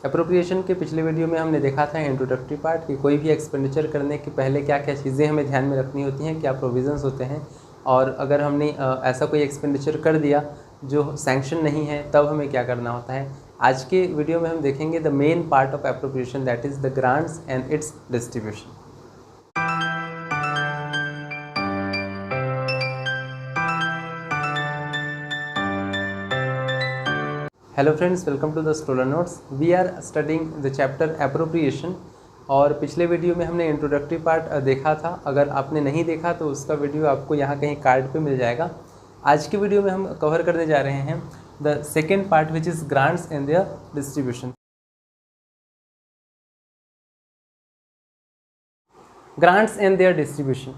Appropriation के पिछले video में हमने देखा था इंट्रोडक्टरी पार्ट कि कोई भी एक्सपेंडिचर करने के पहले क्या क्या चीज़ें हमें ध्यान में रखनी होती हैं, क्या प्रोविजंस होते हैं, और अगर हमने ऐसा कोई एक्सपेंडिचर कर दिया जो सैंक्शन नहीं है तब हमें क्या करना होता है। आज के वीडियो में हम देखेंगे the main part of appropriation, that is the grants and its distribution. Hello friends, welcome to the Stoller notes. We are studying the chapter appropriation और पिछले वीडियो में हमने इंट्रोडक्टरी पार्ट देखा था। अगर आपने नहीं देखा तो उसका वीडियो आपको यहाँ कहीं कार्ड पे मिल जाएगा। आज के वीडियो में हम कवर करने जा रहे हैं the second part which is grants and there distribution. Grants and there distribution,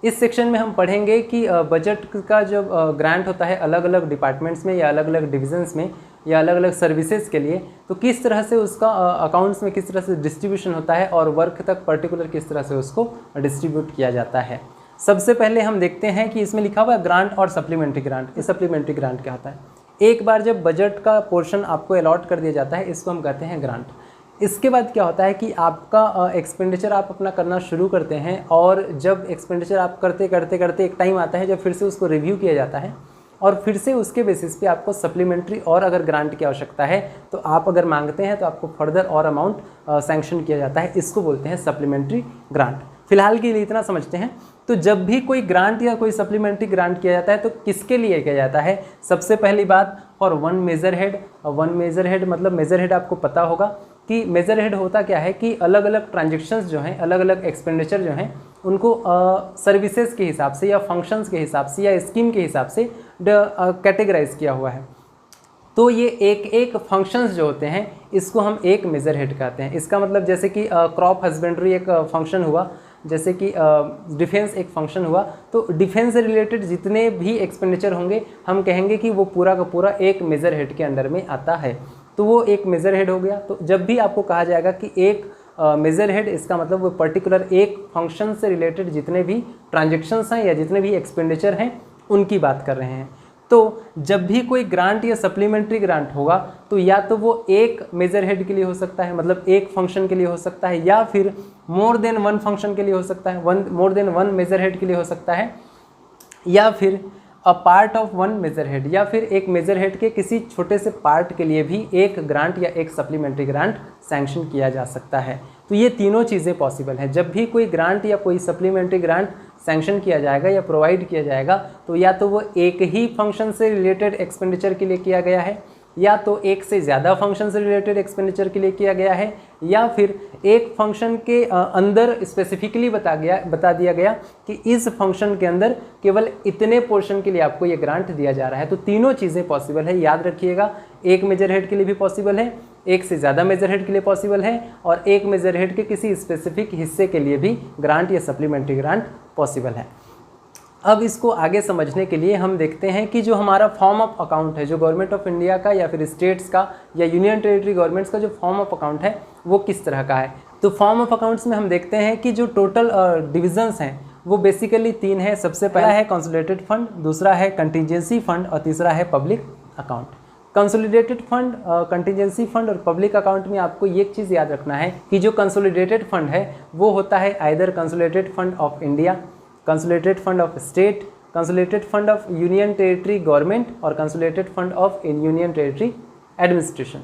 इस सेक्शन में हम पढ़ेंगे कि बजट का जो ग्रांट होता है अलग अलग डिपार्टमेंट्स में या अलग अलग डिविजन्स में या अलग अलग सर्विसेज के लिए, तो किस तरह से उसका अकाउंट्स में किस तरह से डिस्ट्रीब्यूशन होता है और वर्क तक पर्टिकुलर किस तरह से उसको डिस्ट्रीब्यूट किया जाता है। सबसे पहले हम देखते हैं कि इसमें लिखा हुआ है ग्रांट और सप्लीमेंट्री ग्रांट। इस सप्लीमेंट्री ग्रांट क्या होता है? एक बार जब बजट का पोर्शन आपको अलॉट कर दिया जाता है, इसको हम कहते हैं ग्रांट। इसके बाद क्या होता है कि आपका एक्सपेंडिचर आप अपना करना शुरू करते हैं और जब एक्सपेंडिचर आप करते करते करते एक टाइम आता है जब फिर से उसको रिव्यू किया जाता है और फिर से उसके बेसिस पे आपको सप्लीमेंट्री और अगर ग्रांट की आवश्यकता है तो आप अगर मांगते हैं तो आपको फर्दर और अमाउंट सैंक्शन किया जाता है। इसको बोलते हैं सप्लीमेंट्री ग्रांट। फिलहाल के लिए इतना समझते हैं। तो जब भी कोई ग्रांट या कोई सप्लीमेंट्री ग्रांट किया जाता है तो किसके लिए किया जाता है? सबसे पहली बात, for one major head. One major head मतलब मेजर हेड आपको पता होगा कि मेजर हेड होता क्या है कि अलग अलग ट्रांजेक्शन्स जो हैं, अलग अलग एक्सपेंडिचर जो हैं, उनको सर्विसेज के हिसाब से या फंक्शंस के हिसाब से या स्कीम के हिसाब से कैटेगराइज किया हुआ है। तो ये एक एक फंक्शंस जो होते हैं इसको हम एक मेजर हेड कहते हैं। इसका मतलब जैसे कि क्रॉप हस्बेंड्री एक फंक्शन हुआ, जैसे कि डिफेंस एक फंक्शन हुआ, तो डिफेंस से रिलेटेड जितने भी एक्सपेंडिचर होंगे हम कहेंगे कि वो पूरा का पूरा एक मेजर हेड के अंडर में आता है। तो वो एक मेजर हेड हो गया। तो जब भी आपको कहा जाएगा कि एक मेजर हेड, इसका मतलब वो पर्टिकुलर एक फंक्शन से रिलेटेड जितने भी ट्रांजेक्शन्स हैं या जितने भी एक्सपेंडिचर हैं उनकी बात कर रहे हैं। तो जब भी कोई ग्रांट या सप्लीमेंट्री ग्रांट होगा तो या तो वो एक मेजर हेड के लिए हो सकता है, मतलब एक फंक्शन के लिए हो सकता है, या फिर मोर देन वन फंक्शन के लिए हो सकता है, more than one major head के लिए हो सकता है, या फिर a part of one major head, या फिर एक मेजर हेड के किसी छोटे से पार्ट के लिए भी एक ग्रांट या एक सप्लीमेंट्री ग्रांट सैंक्शन किया जा सकता है। तो ये तीनों चीज़ें पॉसिबल हैं। जब भी कोई ग्रांट या कोई सप्लीमेंट्री ग्रांट सैंक्शन किया जाएगा या प्रोवाइड किया जाएगा तो या तो वो एक ही फंक्शन से रिलेटेड एक्सपेंडिचर के लिए किया गया है, या तो एक से ज़्यादा फंक्शन से रिलेटेड एक्सपेंडिचर के लिए किया गया है, या फिर एक फंक्शन के अंदर स्पेसिफिकली बता दिया गया कि इस फंक्शन के अंदर केवल इतने पोर्शन के लिए आपको ये ग्रांट दिया जा रहा है। तो तीनों चीज़ें पॉसिबल है, याद रखिएगा। एक मेजर हेड के लिए भी पॉसिबल है, एक से ज़्यादा मेजर हेड के लिए पॉसिबल है, और एक मेजर हेड के किसी स्पेसिफिक हिस्से के लिए भी ग्रांट या सप्लीमेंट्री ग्रांट पॉसिबल है। अब इसको आगे समझने के लिए हम देखते हैं कि जो हमारा फॉर्म ऑफ अकाउंट है, जो गवर्नमेंट ऑफ इंडिया का या फिर स्टेट्स का या यूनियन टेरिटरी गवर्नमेंट्स का जो फॉर्म ऑफ अकाउंट है वो किस तरह का है। तो फॉर्म ऑफ अकाउंट्स में हम देखते हैं कि जो टोटल डिविजन्स हैं वो बेसिकली तीन है। सबसे पहला है कंसोलिडेटेड फंड, दूसरा है कंटीजेंसी फंड और तीसरा है public account. Consolidated fund, contingency fund और पब्लिक अकाउंट में आपको ये चीज़ याद रखना है कि जो कंसोलिडेटेड फंड है वो होता है either consolidated fund of India, consolidated fund of state, consolidated fund of union territory government और consolidated fund of union territory administration.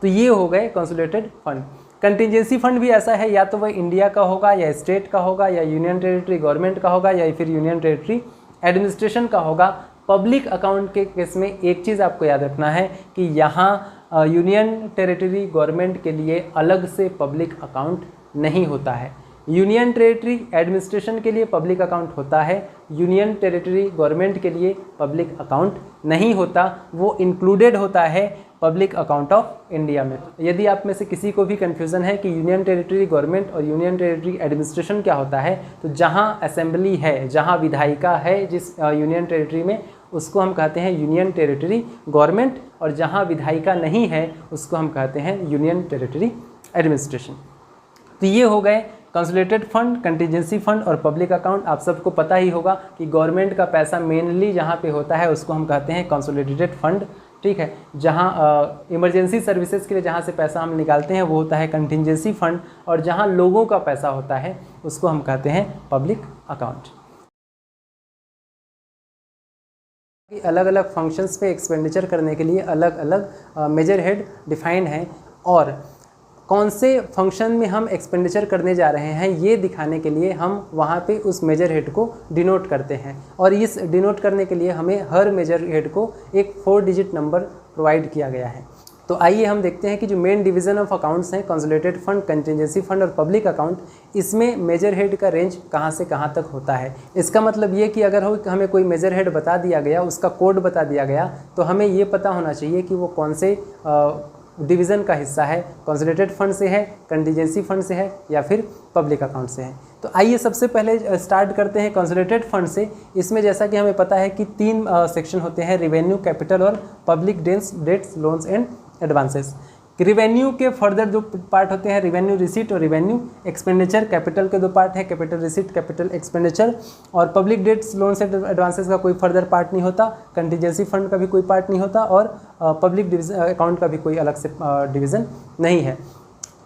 तो ये हो गए कंसोलिडेटेड फंड। कंटीजेंसी फंड भी ऐसा है, या तो वह इंडिया का होगा या स्टेट का होगा या यूनियन टेरिटरी गवर्नमेंट का होगा या फिर यूनियन टेरिटरी एडमिनिस्ट्रेशन का होगा। पब्लिक अकाउंट के केस में एक चीज़ आपको याद रखना है कि यहाँ यूनियन टेरिटरी गवर्नमेंट के लिए अलग से पब्लिक अकाउंट नहीं होता है। यूनियन टेरिटरी एडमिनिस्ट्रेशन के लिए पब्लिक अकाउंट होता है, यूनियन टेरिटरी गवर्नमेंट के लिए पब्लिक अकाउंट नहीं होता। वो इंक्लूडेड होता है पब्लिक अकाउंट ऑफ इंडिया में। यदि आप में से किसी को भी कन्फ्यूज़न है कि यूनियन टेरिटरी गवर्नमेंट और यूनियन टेरिटरी एडमिनिस्ट्रेशन क्या होता है, तो जहाँ असेंबली है, जहाँ विधायिका है जिस यूनियन टेरिटरी में, उसको हम कहते हैं यूनियन टेरिटरी गवर्नमेंट, और जहाँ विधायिका नहीं है उसको हम कहते हैं यूनियन टेरिटरी एडमिनिस्ट्रेशन। तो ये हो गए कंसोलिडेटेड फंड, कंटीजेंसी फंड और पब्लिक अकाउंट। आप सबको पता ही होगा कि गवर्नमेंट का पैसा मेनली जहाँ पे होता है उसको हम कहते हैं कंसोलिडेटेड फंड, ठीक है। जहाँ इमरजेंसी सर्विसेज के लिए जहाँ से पैसा हम निकालते हैं वो होता है कंटिजेंसी फंड, और जहाँ लोगों का पैसा होता है उसको हम कहते हैं पब्लिक अकाउंट। अलग अलग फंक्शंस पे एक्सपेंडिचर करने के लिए अलग अलग मेजर हेड डिफाइंड हैं, और कौन से फंक्शन में हम एक्सपेंडिचर करने जा रहे हैं ये दिखाने के लिए हम वहाँ पे उस मेजर हेड को डिनोट करते हैं। और इस डिनोट करने के लिए हमें हर मेजर हेड को एक 4 डिजिट नंबर प्रोवाइड किया गया है। तो आइए हम देखते हैं कि जो मेन डिवीज़न ऑफ अकाउंट्स हैं, कंसोलिडेटेड फंड, कंटिजेंसी फंड और पब्लिक अकाउंट, इसमें मेजर हेड का रेंज कहाँ से कहाँ तक होता है। इसका मतलब ये कि अगर हमें कोई मेजर हेड बता दिया गया, उसका कोड बता दिया गया, तो हमें ये पता होना चाहिए कि वो कौन से डिवीज़न का हिस्सा है, कंसोलिडेटेड फंड से है, कंटिजेंसी फंड से है या फिर पब्लिक अकाउंट से है। तो आइए सबसे पहले स्टार्ट करते हैं कंसोलिडेटेड फंड से। इसमें जैसा कि हमें पता है कि 3 सेक्शन होते हैं, रिवेन्यू, कैपिटल और public debts, loans and advances. Revenue के फर्दर जो पार्ट होते हैं, रिवेन्यू रिसीट और रिवेन्यू एक्सपेंडिचर। कैपिटल के 2 पार्ट हैं, कैपिटल रिसीट, कैपिटल एक्सपेंडिचर। और public debts, loans and advances का कोई फर्दर पार्ट नहीं होता, कंटिजेंसी फंड का भी कोई पार्ट नहीं होता, और पब्लिक अकाउंट का भी कोई अलग से डिवीज़न नहीं है।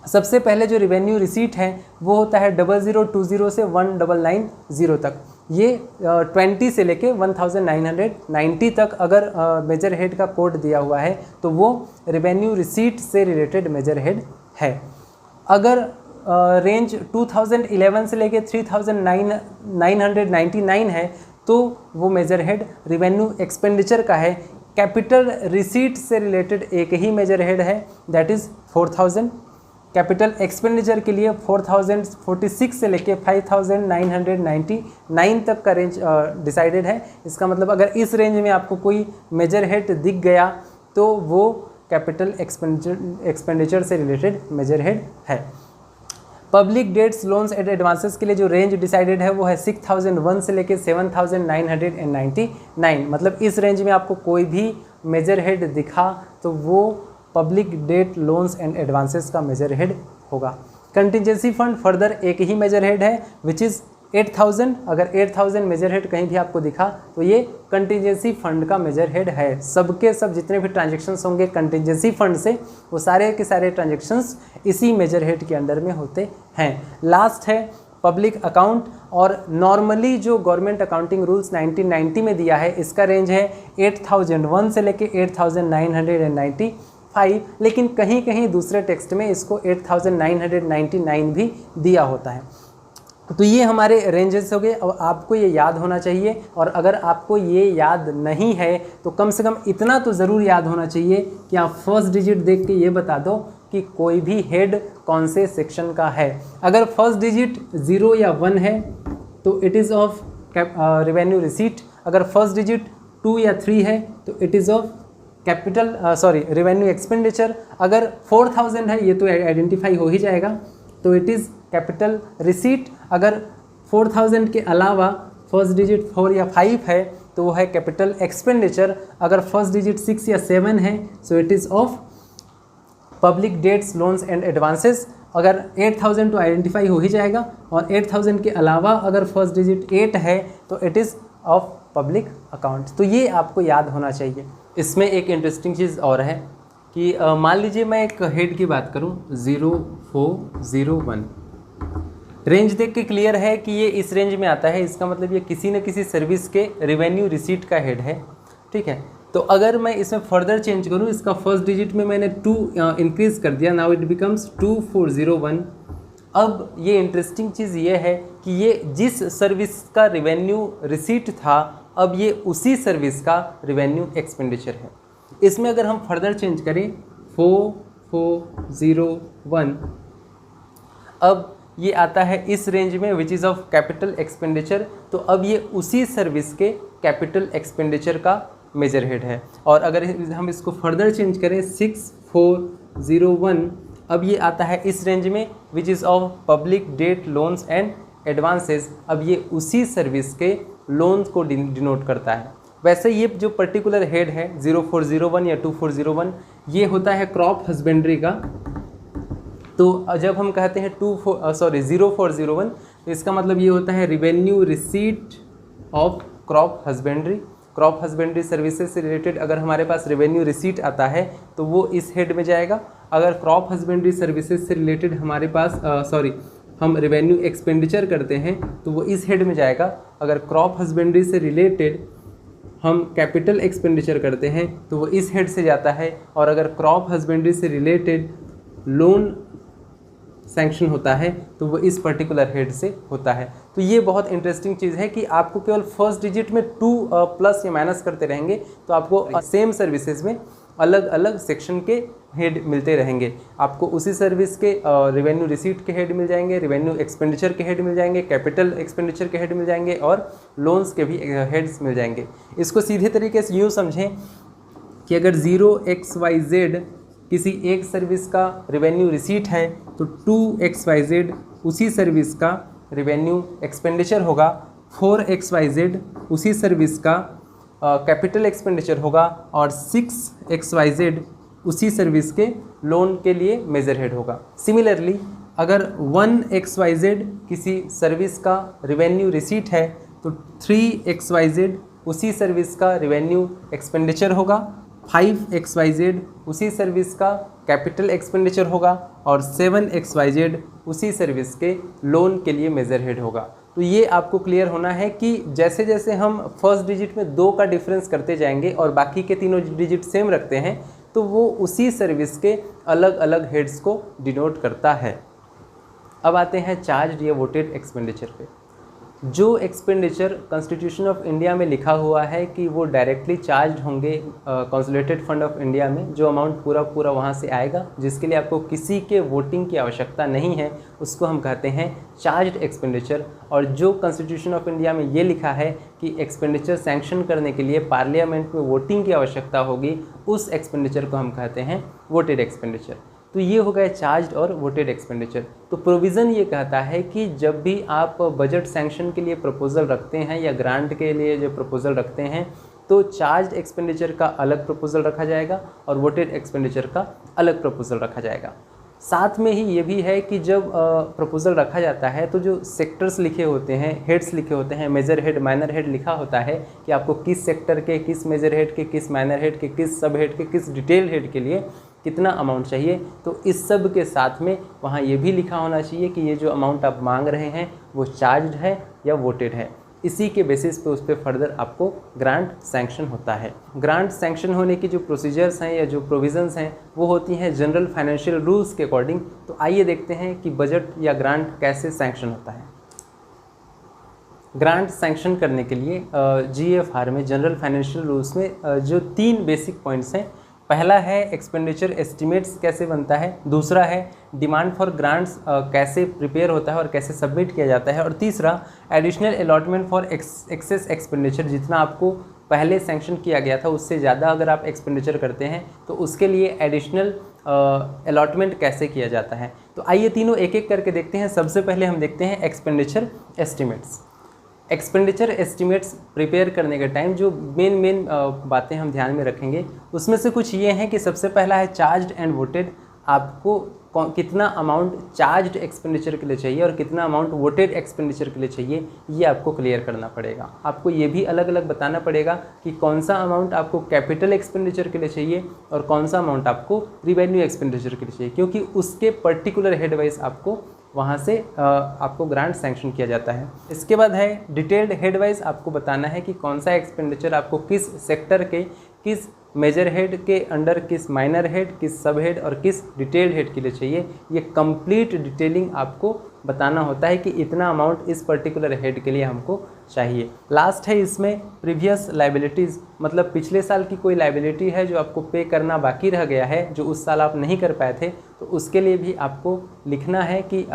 सबसे पहले जो रिवेन्यू रिसीट है वो होता है 0020 से 1990 तक। ये 20 से लेके 1990 तक अगर मेजर हेड का कोड दिया हुआ है तो वो रिवेन्यू रिसीट से रिलेटेड मेजर हेड है। अगर रेंज 2011 से लेके 3999 है तो वो मेजर हेड रिवेन्यू एक्सपेंडिचर का है। कैपिटल रिसीट से रिलेटेड एक ही मेजर हेड है, दैट इज़ 4000। कैपिटल एक्सपेंडिचर के लिए 4046 से लेके 5999 तक का रेंज डिसाइडेड है। इसका मतलब अगर इस रेंज में आपको कोई मेजर हेड दिख गया तो वो कैपिटल एक्सपेंडिचर से रिलेटेड मेजर हेड है। Public debts, loans and advances के लिए जो रेंज डिसाइडेड है वो है 6001 से लेके 7999। मतलब इस रेंज में आपको कोई भी मेजर हेड दिखा तो वो public debt, loans and advances का मेजर हेड होगा। कंटिजेंसी फंड फर्दर एक ही मेजर हेड है विच इज़ 8000। अगर 8000 मेजर हेड कहीं भी आपको दिखा तो ये कंटिजेंसी फंड का मेजर हेड है। सबके सब जितने भी ट्रांजेक्शन्स होंगे कंटिजेंसी फंड से, वो सारे के सारे ट्रांजेक्शन्स इसी मेजर हेड के अंडर में होते हैं। लास्ट है पब्लिक अकाउंट, और नॉर्मली जो गवर्नमेंट अकाउंटिंग रूल्स 1990 में दिया है इसका रेंज है 8001 से लेके 8995, लेकिन कहीं कहीं दूसरे टेक्स्ट में इसको 8999 भी दिया होता है। तो ये हमारे रेंजेस हो गए, और आपको ये याद होना चाहिए। और अगर आपको ये याद नहीं है तो कम से कम इतना तो ज़रूर याद होना चाहिए कि आप फर्स्ट डिजिट देख के ये बता दो कि कोई भी हेड कौन से सेक्शन का है। अगर फर्स्ट डिजिट 0 या 1 है तो it is of revenue receipt. अगर फर्स्ट डिजिट 2 या 3 है तो it is of revenue expenditure. अगर 4000 है ये तो आइडेंटिफाई हो ही जाएगा, तो इट इज़ कैपिटल रिसीट। अगर 4000 के अलावा फर्स्ट डिजिट 4 या 5 है तो वो है कैपिटल एक्सपेंडिचर। अगर फर्स्ट डिजिट 6 या 7 है so it is of public debts, loans and advances. अगर 8000 तो आइडेंटिफाई हो ही जाएगा, और 8000 के अलावा अगर फर्स्ट डिजिट 8 है तो it is of public account. तो ये आपको याद होना चाहिए। इसमें एक इंटरेस्टिंग चीज़ और है कि मान लीजिए मैं एक हेड की बात करूं 0401, रेंज देख के क्लियर है कि ये इस रेंज में आता है। इसका मतलब ये किसी न किसी सर्विस के रिवेन्यू रिसीट का हेड है, ठीक है। तो अगर मैं इसमें फर्दर चेंज करूं, इसका फर्स्ट डिजिट में मैंने 2 इंक्रीज़ कर दिया, नाउ इट बिकम्स 2401। अब ये इंटरेस्टिंग चीज़ ये है कि ये जिस सर्विस का रिवेन्यू रिसीट था अब ये उसी सर्विस का रिवेन्यू एक्सपेंडिचर है। इसमें अगर हम फर्दर चेंज करें 4401, अब ये आता है इस रेंज में which is of capital expenditure. तो अब ये उसी सर्विस के कैपिटल एक्सपेंडिचर का मेजर हेड है। और अगर हम इसको फर्दर चेंज करें 6401, अब ये आता है इस रेंज में which is of public debt, loans and advances. अब ये उसी सर्विस के लोन्स को डिनोट करता है। वैसे ये जो पर्टिकुलर हेड है 0401 या 2401 ये होता है क्रॉप हस्बेंड्री का। तो जब हम कहते हैं 0401 तो इसका मतलब ये होता है revenue receipt of crop husbandry. Crop husbandry services से रिलेटेड अगर हमारे पास रेवेन्यू रिसीट आता है तो वो इस हेड में जाएगा। अगर क्रॉप हस्बेंड्री सर्विसेज से रिलेटेड हमारे पास हम रेवेन्यू एक्सपेंडिचर करते हैं तो वो इस हेड में जाएगा। अगर क्रॉप हस्बेंड्री से रिलेटेड हम कैपिटल एक्सपेंडिचर करते हैं तो वो इस हेड से जाता है। और अगर क्रॉप हस्बेंड्री से रिलेटेड लोन सैंक्शन होता है तो वो इस पर्टिकुलर हेड से होता है। तो ये बहुत इंटरेस्टिंग चीज़ है कि आपको केवल फर्स्ट डिजिट में 2 प्लस या माइनस करते रहेंगे तो आपको सेम सर्विसेज में अलग अलग सेक्शन के हेड मिलते रहेंगे। आपको उसी सर्विस के रेवेन्यू रिसीट के हेड मिल जाएंगे, रेवेन्यू एक्सपेंडिचर के हेड मिल जाएंगे, कैपिटल एक्सपेंडिचर के हेड मिल जाएंगे और लोन्स के भी हेड्स मिल जाएंगे। इसको सीधे तरीके से यूँ समझें कि अगर 0xyz किसी एक सर्विस का रेवेन्यू रिसीट है तो 2xyz उसी सर्विस का रेवेन्यू एक्सपेंडिचर होगा, 4xyz उसी सर्विस का कैपिटल एक्सपेंडिचर होगा और 6xyz उसी सर्विस के लोन के लिए मेजर हेड होगा। सिमिलरली अगर 1xyz किसी सर्विस का रेवेन्यू रिसीट है तो 3xyz उसी सर्विस का रेवेन्यू एक्सपेंडिचर होगा, 5xyz उसी सर्विस का कैपिटल एक्सपेंडिचर होगा और 7xyz उसी सर्विस के लोन के लिए मेजर हेड होगा। तो ये आपको क्लियर होना है कि जैसे जैसे हम फर्स्ट डिजिट में 2 का डिफरेंस करते जाएंगे और बाकी के तीनों डिजिट सेम रखते हैं तो वो उसी सर्विस के अलग अलग हेड्स को डिनोट करता है। अब आते हैं चार्ज या वोटेड एक्सपेंडिचर पे। जो एक्सपेंडिचर कॉन्स्टिट्यूशन ऑफ इंडिया में लिखा हुआ है कि वो डायरेक्टली चार्ज होंगे कंसोलिडेटेड फंड ऑफ इंडिया में, जो अमाउंट पूरा वहाँ से आएगा जिसके लिए आपको किसी के वोटिंग की आवश्यकता नहीं है, उसको हम कहते हैं चार्ज्ड एक्सपेंडिचर। और जो कॉन्स्टिट्यूशन ऑफ इंडिया में ये लिखा है कि एक्सपेंडिचर सैंक्शन करने के लिए पार्लियामेंट में वोटिंग की आवश्यकता होगी, उस एक्सपेंडिचर को हम कहते हैं वोटेड एक्सपेंडिचर। तो ये हो गया चार्ज्ड और वोटेड एक्सपेंडिचर। तो प्रोविज़न ये कहता है कि जब भी आप बजट सैंक्शन के लिए प्रपोजल रखते हैं या ग्रांट के लिए जो प्रपोजल रखते हैं तो चार्ज्ड एक्सपेंडिचर का अलग प्रपोजल रखा जाएगा और वोटेड एक्सपेंडिचर का अलग प्रपोजल रखा जाएगा। साथ में ही ये भी है कि जब प्रपोजल रखा जाता है तो जो सेक्टर्स लिखे होते हैं, हेड्स लिखे होते हैं, मेजर हेड माइनर हेड लिखा होता है कि आपको किस सेक्टर के, किस मेजर हेड के, किस माइनर हेड के, किस सब हेड के, किस डिटेल हेड के लिए कितना अमाउंट चाहिए। तो इस सब के साथ में वहाँ ये भी लिखा होना चाहिए कि ये जो अमाउंट आप मांग रहे हैं वो चार्ज्ड है या वोटेड है। इसी के बेसिस पे उस पर फर्दर आपको ग्रांट सैंक्शन होता है। ग्रांट सैंक्शन होने की जो प्रोसीजर्स हैं या जो प्रोविज़न्स हैं वो होती हैं जनरल फाइनेंशियल रूल्स के अकॉर्डिंग। तो आइए देखते हैं कि बजट या ग्रांट कैसे सैंक्शन होता है। ग्रांट सैंक्शन करने के लिए GFR में जनरल फाइनेंशियल रूल्स में जो 3 बेसिक पॉइंट्स हैं, पहला है एक्सपेंडिचर एस्टिमेट्स कैसे बनता है, दूसरा है डिमांड फॉर ग्रांट्स कैसे प्रिपेयर होता है और कैसे सबमिट किया जाता है, और तीसरा additional allotment for excess expenditure, जितना आपको पहले सैंक्शन किया गया था उससे ज़्यादा अगर आप एक्सपेंडिचर करते हैं तो उसके लिए एडिशनल अलॉटमेंट कैसे किया जाता है। तो आइए तीनों एक एक करके देखते हैं। सबसे पहले हम देखते हैं expenditure estimates. Expenditure estimates prepare करने के टाइम जो मेन बातें हम ध्यान में रखेंगे उसमें से कुछ ये हैं कि सबसे पहला है चार्ज्ड एंड वोटेड। आपको कितना अमाउंट चार्ज्ड एक्सपेंडिचर के लिए चाहिए और कितना अमाउंट वोटेड एक्सपेंडिचर के लिए चाहिए, ये आपको क्लियर करना पड़ेगा। आपको ये भी अलग अलग बताना पड़ेगा कि कौन सा अमाउंट आपको कैपिटल एक्सपेंडिचर के लिए चाहिए और कौन सा अमाउंट आपको रिवेन्यू एक्सपेंडिचर के लिए चाहिए, क्योंकि उसके पर्टिकुलर हेड वाइज आपको वहाँ से आपको ग्रांट सैंक्शन किया जाता है। इसके बाद है डिटेल्ड हेड वाइज आपको बताना है कि कौन सा एक्सपेंडिचर आपको किस सेक्टर के, किस मेजर हेड के अंडर, किस माइनर हेड, किस सब हेड और किस डिटेल्ड हेड के लिए चाहिए। ये कंप्लीट डिटेलिंग आपको बताना होता है कि इतना अमाउंट इस पर्टिकुलर हेड के लिए हमको चाहिए। लास्ट है इसमें प्रीवियस लाइबिलिटीज़, मतलब पिछले साल की कोई लाइबिलिटी है जो आपको पे करना बाकी रह गया है, जो उस साल आप नहीं कर पाए थे, तो उसके लिए भी आपको लिखना है कि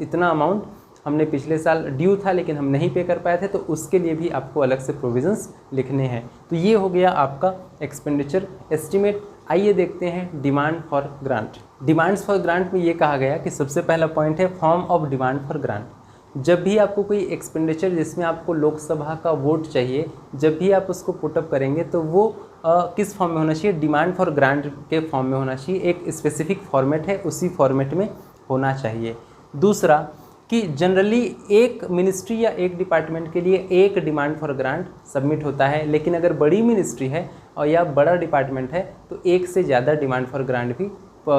इतना अमाउंट हमने पिछले साल ड्यू था लेकिन हम नहीं पे कर पाए थे, तो उसके लिए भी आपको अलग से प्रोविजंस लिखने हैं। तो ये हो गया आपका एक्सपेंडिचर एस्टिमेट। आइए देखते हैं demand for grant. Demands for grant में ये कहा गया कि सबसे पहला पॉइंट है form of demand for grant. जब भी आपको कोई एक्सपेंडिचर जिसमें आपको लोकसभा का वोट चाहिए, जब भी आप उसको पुटअप करेंगे तो वो किस फॉर्म में होना चाहिए, डिमांड फॉर ग्रांट के फॉर्म में होना चाहिए। एक स्पेसिफिक फॉर्मेट है, उसी फॉर्मेट में होना चाहिए। दूसरा, कि जनरली एक मिनिस्ट्री या एक डिपार्टमेंट के लिए एक डिमांड फॉर ग्रांट सबमिट होता है, लेकिन अगर बड़ी मिनिस्ट्री है और या बड़ा डिपार्टमेंट है तो एक से ज़्यादा डिमांड फॉर ग्रांट भी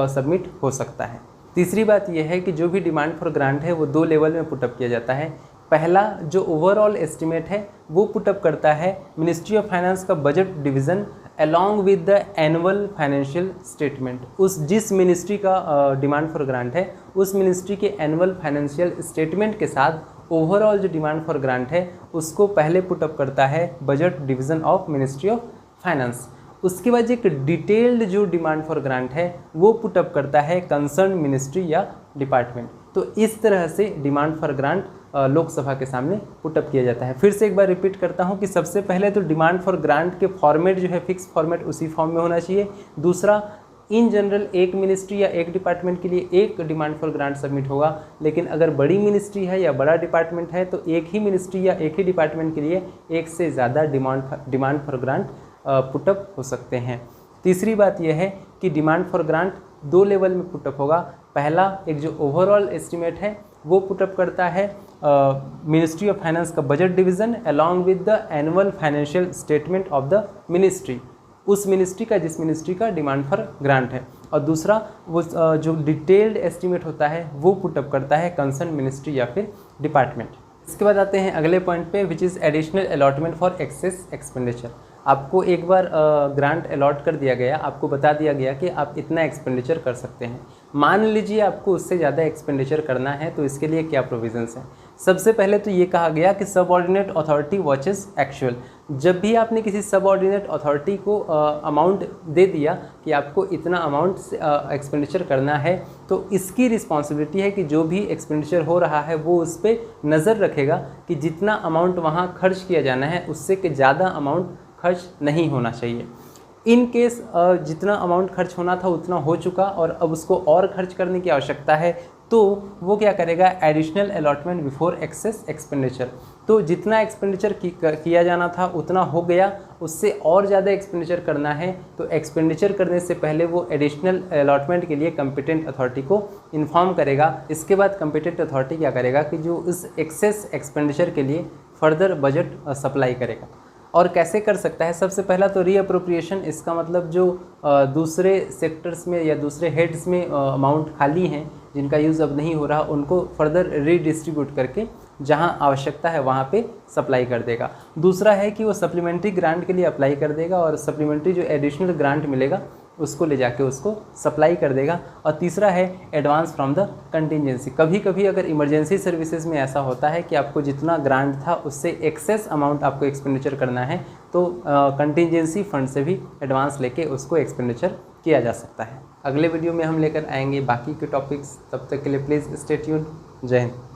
सबमिट हो सकता है। तीसरी बात यह है कि जो भी डिमांड फॉर ग्रांट है वो 2 लेवल में पुटअप किया जाता है। पहला जो ओवरऑल एस्टिमेट है वो पुटअप करता है मिनिस्ट्री ऑफ फाइनेंस का budget division along with the annual financial statement. उस जिस मिनिस्ट्री का डिमांड फॉर ग्रांट है उस मिनिस्ट्री के एनुअल फाइनेंशियल स्टेटमेंट के साथ ओवरऑल जो डिमांड फॉर ग्रांट है उसको पहले पुटअप करता है budget division of ministry of finance. उसके बाद एक डिटेल्ड जो डिमांड फॉर ग्रांट है वो पुटअप करता है कंसर्न मिनिस्ट्री या डिपार्टमेंट। तो इस तरह से डिमांड फॉर ग्रांट लोकसभा के सामने पुटअप किया जाता है। फिर से एक बार रिपीट करता हूं कि सबसे पहले तो डिमांड फॉर ग्रांट के फॉर्मेट जो है फिक्स फॉर्मेट उसी फॉर्म में होना चाहिए। दूसरा, इन जनरल एक मिनिस्ट्री या एक डिपार्टमेंट के लिए एक डिमांड फॉर ग्रांट सबमिट होगा, लेकिन अगर बड़ी मिनिस्ट्री है या बड़ा डिपार्टमेंट है तो एक ही मिनिस्ट्री या एक ही डिपार्टमेंट के लिए एक से ज़्यादा डिमांड फॉर ग्रांट पुटअप हो सकते हैं। तीसरी बात यह है कि डिमांड फॉर ग्रांट 2 लेवल में पुटअप होगा। पहला, एक जो ओवरऑल एस्टिमेट है वो पुटअप करता है मिनिस्ट्री ऑफ फाइनेंस का budget division along with the annual financial statement of the ministry, उस मिनिस्ट्री का जिस मिनिस्ट्री का डिमांड फॉर ग्रांट है। और दूसरा, वो जो डिटेल्ड एस्टिमेट होता है वो पुटअप करता है कंसर्न मिनिस्ट्री या फिर डिपार्टमेंट। इसके बाद आते हैं अगले पॉइंट पे, which is additional allotment for excess expenditure. आपको एक बार ग्रांट अलॉट कर दिया गया, आपको बता दिया गया कि आप इतना एक्सपेंडिचर कर सकते हैं। मान लीजिए आपको उससे ज़्यादा एक्सपेंडिचर करना है तो इसके लिए क्या प्रोविजंस हैं। सबसे पहले तो ये कहा गया कि सबऑर्डिनेट अथॉरिटी वॉचेस एक्चुअल। जब भी आपने किसी सबऑर्डिनेट अथॉरिटी को अमाउंट दे दिया कि आपको इतना अमाउंट एक्सपेंडिचर करना है, तो इसकी रिस्पॉन्सिबिलिटी है कि जो भी एक्सपेंडिचर हो रहा है वो उस पर नज़र रखेगा कि जितना अमाउंट वहाँ खर्च किया जाना है उससे कि ज़्यादा अमाउंट खर्च नहीं होना चाहिए। इन केस जितना अमाउंट खर्च होना था उतना हो चुका और अब उसको और खर्च करने की आवश्यकता है तो वो क्या करेगा, additional allotment before excess expenditure. तो जितना एक्सपेंडिचर किया जाना था उतना हो गया, उससे और ज़्यादा एक्सपेंडिचर करना है तो एक्सपेंडिचर करने से पहले वो एडिशनल अलॉटमेंट के लिए कंपिटेंट अथॉरिटी को इन्फॉर्म करेगा। इसके बाद कंपिटेंट अथॉरिटी क्या करेगा कि जो इस एक्सेस एक्सपेंडिचर के लिए फर्दर बजट सप्लाई करेगा। और कैसे कर सकता है, सबसे पहला तो रीअप्रोप्रिएशन। इसका मतलब जो दूसरे सेक्टर्स में या दूसरे हेड्स में अमाउंट खाली हैं जिनका यूज़ अब नहीं हो रहा, उनको फर्दर रीडिस्ट्रीब्यूट करके जहां आवश्यकता है वहां पे सप्लाई कर देगा। दूसरा है कि वो सप्लीमेंट्री ग्रांट के लिए अप्लाई कर देगा और सप्लीमेंट्री जो एडिशनल ग्रांट मिलेगा उसको ले जाके उसको सप्लाई कर देगा। और तीसरा है एडवांस फ्रॉम द कंटिजेंसी। कभी कभी अगर इमरजेंसी सर्विसेज में ऐसा होता है कि आपको जितना ग्रांट था उससे एक्सेस अमाउंट आपको एक्सपेंडिचर करना है तो कंटिजेंसी फंड से भी एडवांस लेके उसको एक्सपेंडिचर किया जा सकता है। अगले वीडियो में हम लेकर आएंगे बाकी के टॉपिक्स। तब तक के लिए प्लीज़ स्टे ट्यून्ड। जय हिंद।